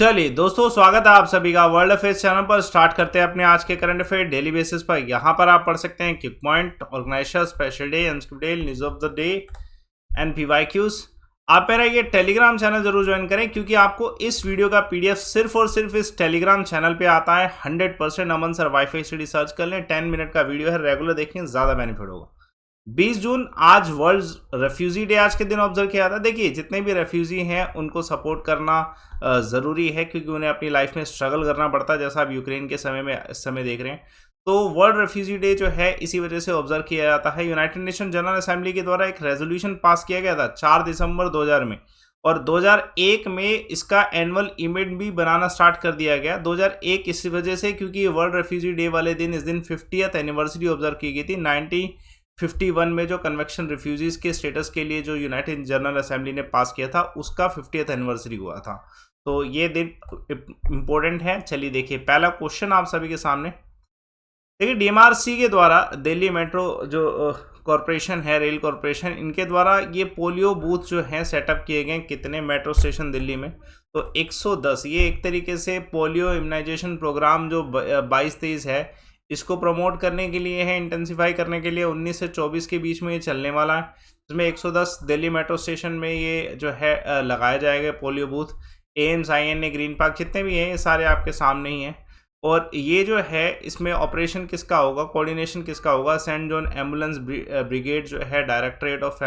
चलिए दोस्तों, स्वागत है आप सभी का वर्ल्ड अफेयर्स चैनल पर। स्टार्ट करते हैं अपने आज के करंट अफेयर डेली बेसिस पर। यहाँ पर आप पढ़ सकते हैं quick point, organisation, special day, unscripted, news of the day and PYQs. आप मेरा ये टेलीग्राम चैनल जरूर ज्वाइन करें, क्योंकि आपको इस वीडियो का पीडीएफ सिर्फ और सिर्फ इस टेलीग्राम चैनल पे आता है। 100% अमन सर वाईफाई सीडी सर्च कर लें। 10 मिनट का वीडियो है, रेगुलर देखें, ज्यादा बेनिफिट होगा। 20 जून आज वर्ल्ड रेफ्यूजी डे आज के दिन ऑब्जर्व किया था। देखिए, जितने भी रेफ्यूजी हैं उनको सपोर्ट करना ज़रूरी है, क्योंकि उन्हें अपनी लाइफ में स्ट्रगल करना पड़ता है, जैसा आप यूक्रेन के समय में इस समय देख रहे हैं। तो वर्ल्ड रेफ्यूजी डे जो है इसी वजह से ऑब्जर्व किया जाता है। यूनाइटेड नेशन जनरल असेंबली के द्वारा एक रेजोल्यूशन पास किया गया था 4 दिसंबर 2000 में, और 2001 में इसका एनुअल इवेंट भी बनाना स्टार्ट कर दिया गया। 2001 इसी वजह से क्योंकि वर्ल्ड रेफ्यूजी डे वाले दिन इस दिन 50th एनिवर्सरी ऑब्जर्व की गई थी। 1951 में जो कन्वेक्शन रिफ्यूजीज के स्टेटस के लिए जो यूनाइटेड जनरल असेंबली ने पास किया था, उसका 50th एनिवर्सरी हुआ था। तो ये दिन इंपॉर्टेंट है। चलिए देखिए, पहला क्वेश्चन आप सभी के सामने। देखिए, डीएमआरसी के द्वारा दिल्ली मेट्रो जो कॉरपोरेशन है, रेल कॉरपोरेशन, इनके द्वारा ये पोलियो बूथ जो हैं सेटअप किए गए। कितने मेट्रो स्टेशन दिल्ली में? तो 110। ये एक तरीके से पोलियो इम्यूनाइजेशन प्रोग्राम जो 22-23 है, इसको प्रमोट करने के लिए है, इंटेंसिफाई करने के लिए 19 से 24 के बीच में ये चलने वाला है। इसमें 110 दिल्ली मेट्रो स्टेशन में ये जो है लगाया जाएगा polio booth. AIIMS, INA, green park, जितने भी हैं ये सारे आपके सामने ही हैं। और ये जो है इसमें ऑपरेशन किसका होगा, कोऑर्डिनेशन किसका होगा? सेंट जॉन एम्बुलेंस ब्रिगेड जो है, directorate of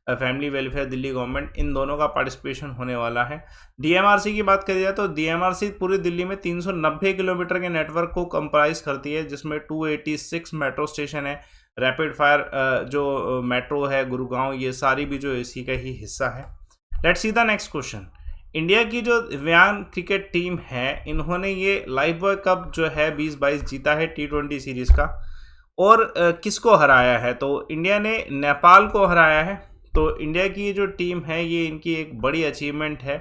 family welfare, Delhi government, इन दोनों का पार्टिसिपेशन होने वाला है। डीएमआरसी की बात करी जाए तो डीएमआरसी पूरी दिल्ली में 390 किलोमीटर के नेटवर्क को कंप्राइज करती है, जिसमें 286 मेट्रो स्टेशन है। रैपिड फायर जो मेट्रो है गुरुगांव, ये सारी भी जो इसी का ही हिस्सा है। Let's see the next question. India की जो दिव्यांग क्रिकेट टीम है, इन्होंने ये लाइफबॉय कप जो है 2022 जीता है, T20 सीरीज का। और किसको हराया है? तो इंडिया ने नेपाल को हराया है। तो इंडिया की जो टीम है, ये इनकी एक बड़ी अचीवमेंट है।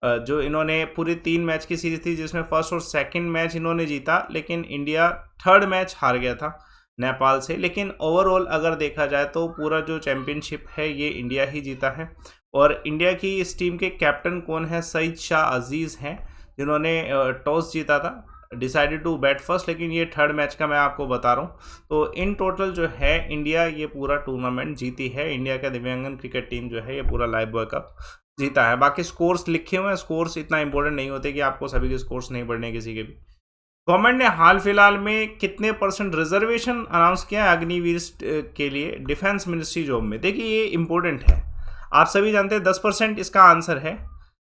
जो इन्होंने पूरी 3 मैच की सीरीज थी, जिसमें फर्स्ट और सेकंड मैच इन्होंने जीता, लेकिन इंडिया थर्ड मैच हार गया था नेपाल से। लेकिन ओवरऑल अगर देखा जाए तो पूरा जो चैंपियनशिप है ये इंडिया ही जीता है। और इंडिया की इस टीम के कैप्टन कौन है? सईद शाह अजीज़ हैं, जिन्होंने टॉस जीता था, डिसाइडेड टू बैट फर्स्ट, लेकिन ये थर्ड मैच का मैं आपको बता रहा हूँ। तो इन टोटल जो है इंडिया ये पूरा टूर्नामेंट जीती है। इंडिया का दिव्यांगन क्रिकेट टीम जो है ये पूरा लाइफबॉय कप जीता है। बाकी स्कोर्स लिखे हुए हैं, स्कोर्स इतना इंपॉर्टेंट नहीं होते कि आपको सभी के स्कोर्स नहीं पढ़ने किसी के भी। गवर्नमेंट ने हाल फिलहाल में कितने % रिजर्वेशन अनाउंस किया है अग्निवीर के लिए डिफेंस मिनिस्ट्री जॉब में? देखिए, ये इंपॉर्टेंट है। आप सभी जानते हैं 10% इसका आंसर है।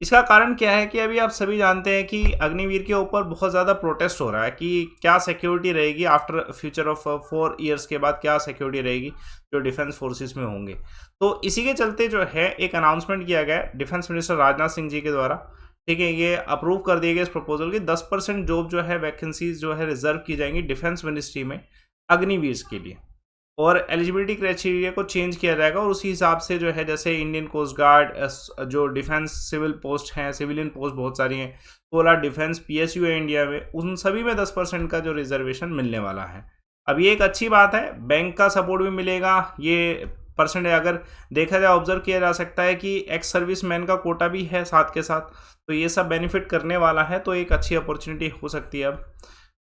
इसका कारण क्या है कि अभी आप सभी जानते हैं कि अग्निवीर के ऊपर बहुत ज़्यादा प्रोटेस्ट हो रहा है कि क्या सिक्योरिटी रहेगी आफ्टर फ्यूचर ऑफ 4 ईयर्स के बाद, क्या सिक्योरिटी रहेगी जो डिफेंस फोर्सेस में होंगे। तो इसी के चलते जो है एक अनाउंसमेंट किया गया डिफेंस मिनिस्टर राजनाथ सिंह जी के द्वारा। ठीक है, ये अप्रूव कर दिए गए इस प्रपोजल की 10% जॉब जो है, वैकेंसीज जो है रिजर्व की जाएंगी डिफेंस मिनिस्ट्री में अग्निवीर के लिए। और एलिजिबिलिटी क्राइटेरिया को चेंज किया जाएगा, और उसी हिसाब से जो है, जैसे इंडियन कोस्ट गार्ड, जो डिफेंस सिविल पोस्ट हैं, सिविलियन पोस्ट बहुत सारी हैं, 16 डिफेंस PSU है इंडिया में, उन सभी में 10% का जो रिजर्वेशन मिलने वाला है। अब ये एक अच्छी बात है, बैंक का सपोर्ट भी मिलेगा। ये % अगर देखा जाए, ऑब्जर्व किया जा सकता है कि एक्स सर्विस मैन का कोटा भी है साथ के साथ, तो ये सब बेनिफिट करने वाला है। तो एक अच्छी अपॉर्चुनिटी हो सकती है। अब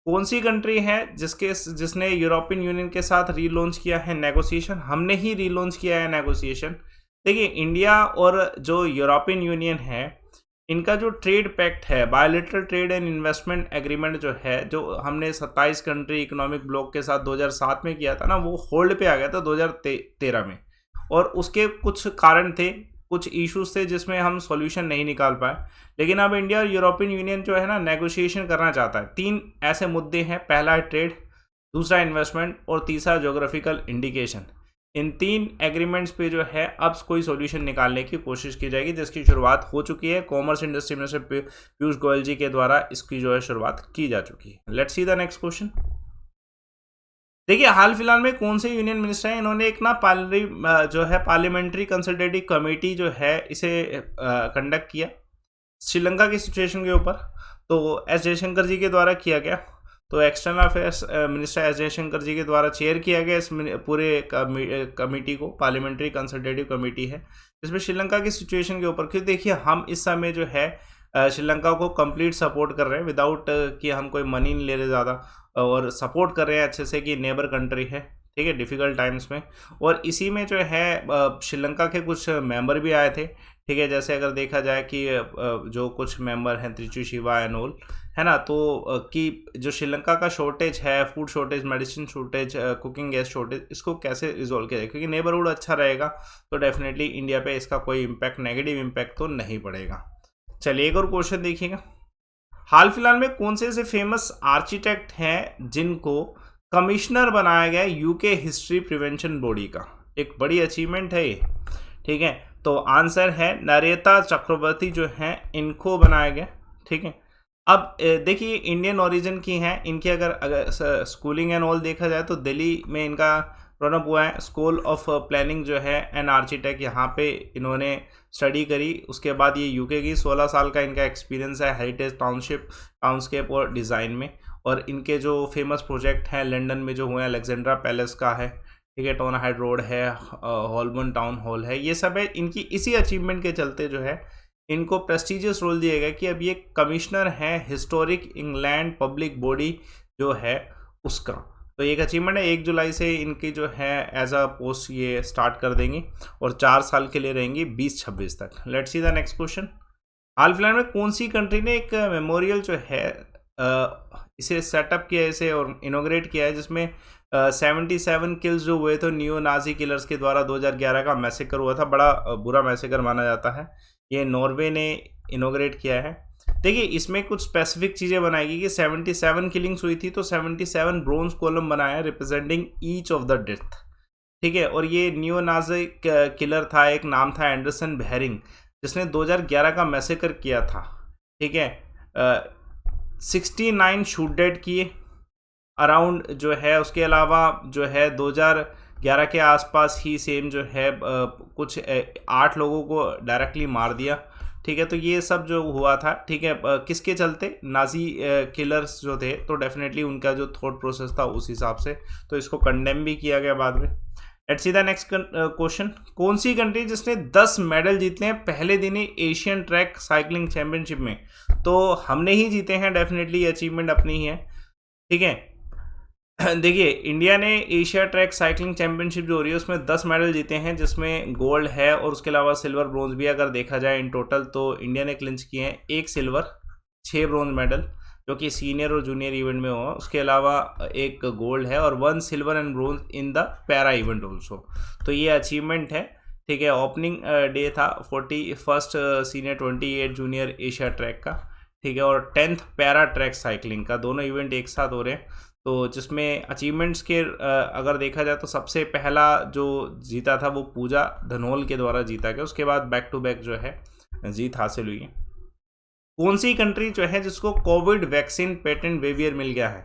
कौन सी कंट्री है जिसने यूरोपियन यूनियन के साथ रीलॉन्च किया है नेगोशिएशन? हमने ही रीलॉन्च किया है नेगोशिएशन। देखिए, इंडिया और जो यूरोपियन यूनियन है, इनका जो ट्रेड पैक्ट है, bilateral trade and investment agreement जो है, जो हमने 27 कंट्री इकोनॉमिक ब्लॉक के साथ 2007 में किया था ना, वो होल्ड पे आ गया था 2013 में। और उसके कुछ कारण थे, कुछ इश्यूज थे जिसमें हम सॉल्यूशन नहीं निकाल पाए। लेकिन अब इंडिया और यूरोपियन यूनियन जो है ना, नेगोशिएशन करना चाहता है। 3 ऐसे मुद्दे हैं, पहला है ट्रेड, दूसरा इन्वेस्टमेंट, और तीसरा ज्योग्राफिकल इंडिकेशन। इन 3 एग्रीमेंट्स पे जो है अब कोई सॉल्यूशन निकालने की कोशिश की जाएगी, जिसकी शुरुआत हो चुकी है। Commerce industry minister Piyush Goyal ji के द्वारा इसकी जो है शुरुआत की जा चुकी है। Let's see the next question. देखिए, हाल फिलहाल में कौन से यूनियन मिनिस्टर हैं, इन्होंने एक ना जो है पार्लियामेंट्री कंसल्टेटिव कमेटी जो है इसे कंडक्ट किया श्रीलंका की सिचुएशन के ऊपर। तो एस जयशंकर जी के द्वारा किया गया। तो external affairs minister S Jaishankar ji के द्वारा चेयर किया गया इस पूरे कमेटी को। पार्लियामेंट्री कंसल्टेटिव कमेटी है, जिसमें श्रीलंका की सिचुएशन के ऊपर। क्योंकि देखिए, हम इस समय जो है श्रीलंका को कंप्लीट सपोर्ट कर रहे हैं विदाउट कि हम कोई मनी नहीं ले रहे ज़्यादा, और सपोर्ट कर रहे हैं अच्छे से कि नेबर कंट्री है, ठीक है, डिफ़िकल्ट टाइम्स में। और इसी में जो है श्रीलंका के कुछ मेंबर भी आए थे, ठीक है, जैसे अगर देखा जाए कि जो कुछ मेंबर हैं त्रिचु शिवा एंड ऑल, है ना, तो कि जो श्रीलंका का शॉर्टेज है, food shortage, medicine shortage, cooking gas shortage, इसको कैसे रिजॉल्व किया जाए, क्योंकि नेबरहुड अच्छा रहेगा तो डेफिनेटली इंडिया पे इसका कोई इम्पैक्ट, नेगेटिव इम्पैक्ट तो नहीं पड़ेगा। चलिए एक और क्वेश्चन देखिएगा। हाल फिलहाल में कौन से ऐसे फेमस आर्किटेक्ट हैं जिनको कमिश्नर बनाया गया यूके हिस्ट्री प्रिवेंशन बॉडी का? एक बड़ी अचीवमेंट है ये, ठीक है। तो आंसर है नरेता चक्रवर्ती जो हैं, इनको बनाया गया, ठीक है। अब देखिए इंडियन ओरिजिन की हैं, इनकी अगर स्कूलिंग एंड ऑल देखा जाए तो दिल्ली में इनका रनअप हुआ है। स्कूल ऑफ प्लानिंग जो है एंड आर्किटेक्ट, यहाँ पे इन्होंने स्टडी करी। उसके बाद ये यूके की 16 साल का इनका एक्सपीरियंस है हेरिटेज टाउनशिप और डिज़ाइन में। और इनके जो फेमस प्रोजेक्ट हैं लंदन में जो हुए हैं, अलेक्जेंड्रा पैलेस का है, ठीक है, टोना हेड रोड है, हॉलबर्न टाउन हॉल है, ये सब है। इनकी इसी अचीवमेंट के चलते जो है इनको प्रेस्टिजियस रोल दिया गया कि अब ये कमिश्नर हैं हिस्टोरिक इंग्लैंड पब्लिक बॉडी जो है उसका। तो एक अचीवमेंट है, 1 जुलाई से इनकी जो है एज अ पोस्ट ये स्टार्ट कर देंगी और 4 साल के लिए रहेंगी 2026 तक। Let's see the next question. हाल फिलहाल में कौन सी कंट्री ने एक मेमोरियल जो है इसे सेटअप किया है, इसे और इनोग्रेट किया है, जिसमें 77 किल्स जो हुए थे नियो नाजी किलर्स के द्वारा 2011 का मैसेकर हुआ था, बड़ा बुरा मैसेकर माना जाता है। ये नॉर्वे ने इनोग्रेट किया है। देखिए इसमें कुछ स्पेसिफिक चीज़ें बनाएगी कि 77 किलिंग्स हुई थी तो 77 ब्रोंज कॉलम बनाया representing each of the death, ठीक है। और ये नियो नाजी किलर था, एक नाम था एंडरसन बेहरिंग, जिसने 2011 का मैसेकर किया था, ठीक है। 69 शूट डेड किए अराउंड जो है। उसके अलावा जो है 2011 के आसपास ही सेम जो है कुछ 8 लोगों को डायरेक्टली मार दिया, ठीक है। तो ये सब जो हुआ था, ठीक है, किसके चलते? नाजी किलर्स जो थे, तो डेफिनेटली उनका जो थॉट प्रोसेस था उस हिसाब से, तो इसको कंडेम भी किया गया बाद में। Let's see the next question. कौन सी कंट्री जिसने 10 मेडल जीते हैं पहले दिन ही एशियन ट्रैक साइकिलिंग चैंपियनशिप में? तो हमने ही जीते हैं, डेफिनेटली ये अचीवमेंट अपनी ही है, ठीक है। देखिए इंडिया ने एशिया ट्रैक साइकिलिंग चैंपियनशिप जो हो रही है उसमें 10 मेडल जीते हैं, जिसमें गोल्ड है और उसके अलावा सिल्वर ब्रोंज भी अगर देखा जाए इन टोटल तो इंडिया ने क्लिंच किए हैं 1 सिल्वर 6 ब्रोंज मेडल जो कि सीनियर और जूनियर इवेंट में हुआ। उसके अलावा 1 गोल्ड है और 1 silver and bronze in the para event also. तो ये अचीवमेंट है, ठीक है। ओपनिंग डे था 41st senior 28 junior Asia track का, ठीक है, और 10th पैरा ट्रैक साइकिलिंग का, दोनों इवेंट एक साथ हो रहे हैं। तो जिसमें अचीवमेंट्स के अगर देखा जाए तो सबसे पहला जो जीता था वो पूजा धनोल के द्वारा जीता गया। उसके बाद बैक टू बैक जो है जीत हासिल हुई है। कौन सी कंट्री जो है जिसको कोविड वैक्सीन पेटेंट वेवियर मिल गया है?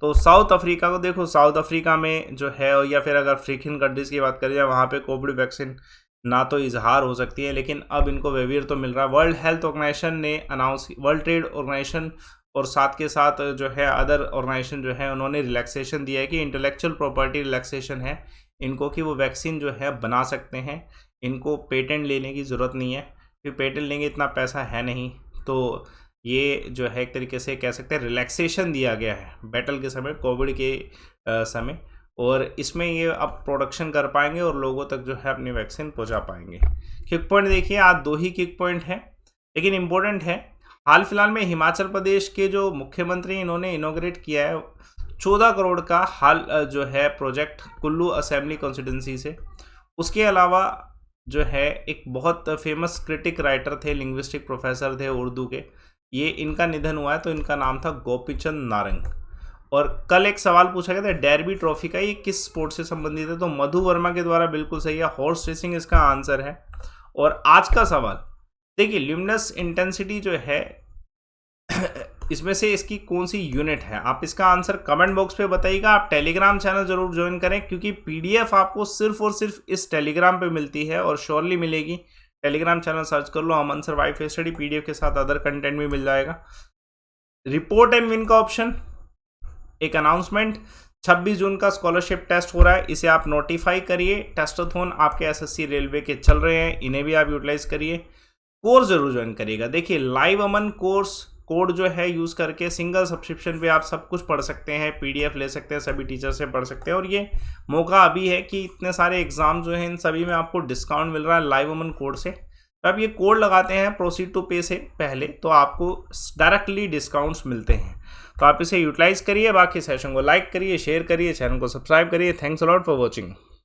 तो साउथ अफ्रीका को। देखो साउथ अफ्रीका में जो है, या फिर अगर अफ्रीकन कंट्रीज़ की बात करें वहाँ पे कोविड वैक्सीन ना तो इजहार हो सकती है, लेकिन अब इनको वेवियर तो मिल रहा है। वर्ल्ड हेल्थ ऑर्गेनाइजेशन ने अनाउंस, वर्ल्ड ट्रेड ऑर्गेनाइजेशन और साथ के साथ जो है अदर ऑर्गेनाइजेशन जो है उन्होंने रिलैक्सेशन दिया है कि इंटेलेक्चुअल प्रॉपर्टी रिलैक्सेशन है इनको, कि वो वैक्सीन जो है बना सकते हैं, इनको पेटेंट लेने की ज़रूरत नहीं है, क्योंकि पेटेंट लेंगे इतना पैसा है नहीं। तो ये जो है एक तरीके से कह सकते हैं रिलैक्सेशन दिया गया है बैटल के समय, कोविड के समय, और इसमें ये अब प्रोडक्शन कर पाएंगे और लोगों तक जो है अपनी वैक्सीन पहुंचा पाएंगे। किक पॉइंट देखिए, आज 2 ही किक पॉइंट हैं लेकिन इम्पोर्टेंट है। हाल फिलहाल में हिमाचल प्रदेश के जो मुख्यमंत्री इन्होंने इनोग्रेट किया है 14 करोड़ का हाल जो है प्रोजेक्ट कुल्लू असेंबली कॉन्स्टिट्यूंसी से। उसके अलावा जो है एक बहुत फेमस क्रिटिक राइटर थे, लिंग्विस्टिक प्रोफेसर थे उर्दू के, ये इनका निधन हुआ है। तो इनका नाम था गोपीचंद नारंग। और कल एक सवाल पूछा गया था डैरबी ट्रॉफी का, ये किस स्पोर्ट से संबंधित है? तो मधु वर्मा के द्वारा बिल्कुल सही है, हॉर्स रेसिंग इसका आंसर है। और आज का सवाल देखिए, ल्यूमिनस इंटेंसिटी जो है इसमें से इसकी कौन सी यूनिट है? आप इसका आंसर कमेंट बॉक्स पे बताइएगा। आप टेलीग्राम चैनल जरूर ज्वाइन करें, क्योंकि पीडीएफ आपको सिर्फ और सिर्फ इस टेलीग्राम पे मिलती है और श्योरली मिलेगी। टेलीग्राम चैनल सर्च कर लो, अमन सर वाइफ स्टडी, पीडीएफ के साथ अदर कंटेंट भी मिल जाएगा। रिपोर्ट एंड विन का ऑप्शन, एक अनाउंसमेंट, 26 जून का स्कॉलरशिप टेस्ट हो रहा है, इसे आप नोटिफाई करिए। टेस्टाथॉन आपके एसएससी रेलवे के चल रहे हैं, इन्हें भी आप यूटिलाइज करिए। कोर्स जरूर ज्वाइन करिएगा। देखिए लाइव अमन कोर्स कोड जो है यूज़ करके सिंगल सब्सक्रिप्शन पे आप सब कुछ पढ़ सकते हैं, पीडीएफ ले सकते हैं, सभी टीचर से पढ़ सकते हैं। और ये मौका अभी है कि इतने सारे एग्जाम जो हैं इन सभी में आपको डिस्काउंट मिल रहा है लाइव अमन कोड से। तो आप ये कोड लगाते हैं प्रोसीड टू पे से पहले तो आपको डायरेक्टली डिस्काउंट्स मिलते हैं। तो आप इसे यूटिलाइज करिए। बाकी सेशन को लाइक करिए, शेयर करिए, चैनल को सब्सक्राइब करिए। Thanks a lot for watching.